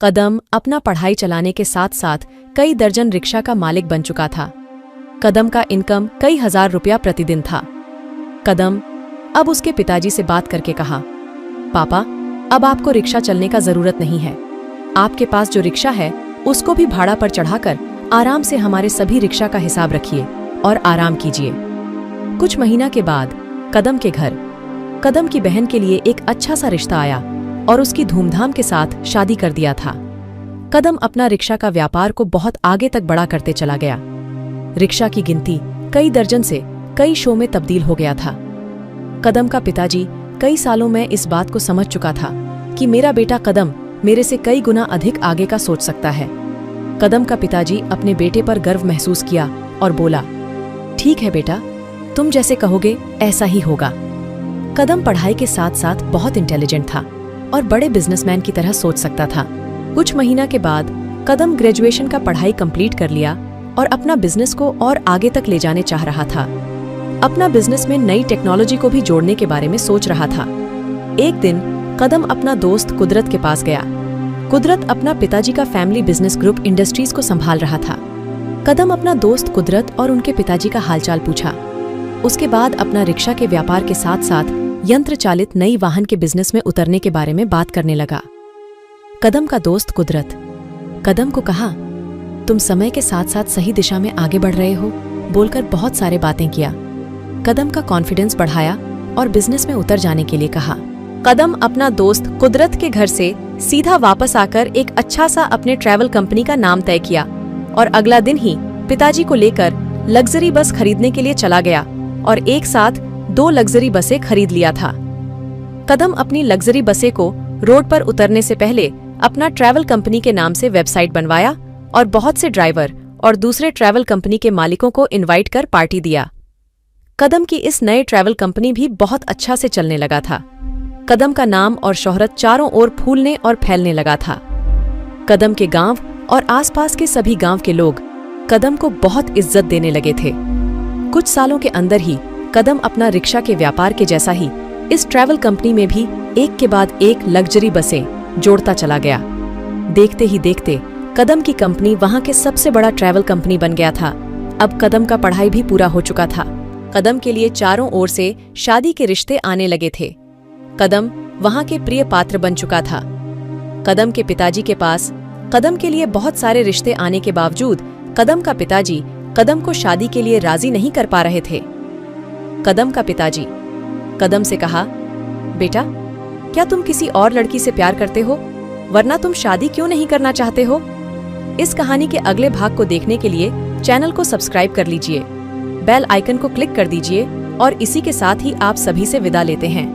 कदम अपना पढ़ाई चलाने के साथ साथ कई दर्जन रिक्शा का मालिक बन चुका था। कदम का इनकम कई हजार रुपया प्रतिदिन था। कदम अब उसके पिताजी से बात करके कहा, पापा, अब आपको रिक्शा चलने का जरूरत नहीं है। आपके पास जो रिक्शा है उसको भी भाड़ा पर चढ़ाकर आराम से हमारे सभी रिक्शा का हिसाब रखिए और आराम कीजिए। कुछ महीना के बाद कदम के घर कदम की बहन के लिए एक अच्छा सा रिश्ता आया और उसकी धूमधाम के साथ शादी कर दिया था। कदम अपना रिक्शा का व्यापार को बहुत आगे तक बड़ा करते चला गया। रिक्शा की गिनती कई दर्जन से कई शो में तब्दील हो गया था। कदम का पिताजी कई सालों में इस बात को समझ चुका था कि मेरा बेटा कदम मेरे से कई गुना अधिक आगे का सोच सकता है। कदम का पिताजी अपने बेटे पर गर्व महसूस किया और बोला, ठीक है बेटा, तुम जैसे कहोगे ऐसा ही होगा। कदम पढ़ाई के साथ साथ बहुत इंटेलिजेंट था और बड़े बिजनेसमैन की तरह सोच सकता था। कुछ महीना के बाद कदम ग्रेजुएशन का पढ़ाई कंप्लीट कर लिया और अपना बिजनेस को और आगे तक ले जाने चाह रहा था। अपना बिजनेस में नई टेक्नोलॉजी को भी जोड़ने के बारे में सोच रहा था। एक दिन कदम अपना दोस्त कुदरत के पास गया। कुदरत अपना पिताजी का फैमिली बिजनेस ग्रुप इंडस्ट्रीज को संभाल रहा था। कदम अपना दोस्त कुदरत और उनके पिताजी का हालचाल पूछा। उसके बाद अपना रिक्शा के व्यापार के साथ साथ यंत्र चालित नई वाहन के बिजनेस में उतरने के बारे में बात करने लगा। कदम का दोस्त कुदरत कदम को कहा, तुम समय के साथ साथ सही दिशा में आगे बढ़ रहे हो, बोलकर बहुत सारे बातें किया। कदम का कॉन्फिडेंस बढ़ाया और बिजनेस में उतर जाने के लिए कहा। कदम अपना दोस्त कुदरत के घर से सीधा वापस आकर एक अच्छा सा अपने ट्रैवल कंपनी का नाम तय किया और अगला दिन ही पिताजी को लेकर लग्जरी बस खरीदने के लिए चला गया और एक साथ 2 लग्जरी बसें खरीद लिया था। कदम अपनी लग्जरी बसें को रोड पर उतरने से पहले अपना ट्रैवल कंपनी के नाम से वेबसाइट बनवाया और बहुत से ड्राइवर और दूसरे ट्रैवल कंपनी के मालिकों को इनवाइट कर पार्टी दिया। कदम की इस नए ट्रैवल कंपनी भी बहुत अच्छा से चलने लगा था। कदम का नाम और शोहरत चारों ओर फूलने और फैलने लगा था। कदम के गांव और आसपास के सभी गांव के लोग कदम को बहुत इज्जत देने लगे थे। कुछ सालों के अंदर ही कदम अपना रिक्शा के व्यापार के जैसा ही इस ट्रैवल कंपनी में भी एक के बाद एक लग्जरी बसें जोड़ता चला गया। देखते ही देखते कदम की कंपनी वहां के सबसे बड़ा ट्रैवल कंपनी बन गया था। अब कदम का पढ़ाई भी पूरा हो चुका था। कदम के लिए चारों ओर से शादी के रिश्ते आने लगे थे। कदम वहां के प्रिय पात्र बन चुका था। कदम के पिताजी के पास कदम के लिए बहुत सारे रिश्ते आने के बावजूद कदम का पिताजी कदम को शादी के लिए राजी नहीं कर पा रहे थे। कदम का पिताजी कदम से कहा, बेटा, क्या तुम किसी और लड़की से प्यार करते हो? वरना तुम शादी क्यों नहीं करना चाहते हो? इस कहानी के अगले भाग को देखने के लिए चैनल को सब्सक्राइब कर लीजिए, बेल आइकन को क्लिक कर दीजिए और इसी के साथ ही आप सभी से विदा लेते हैं।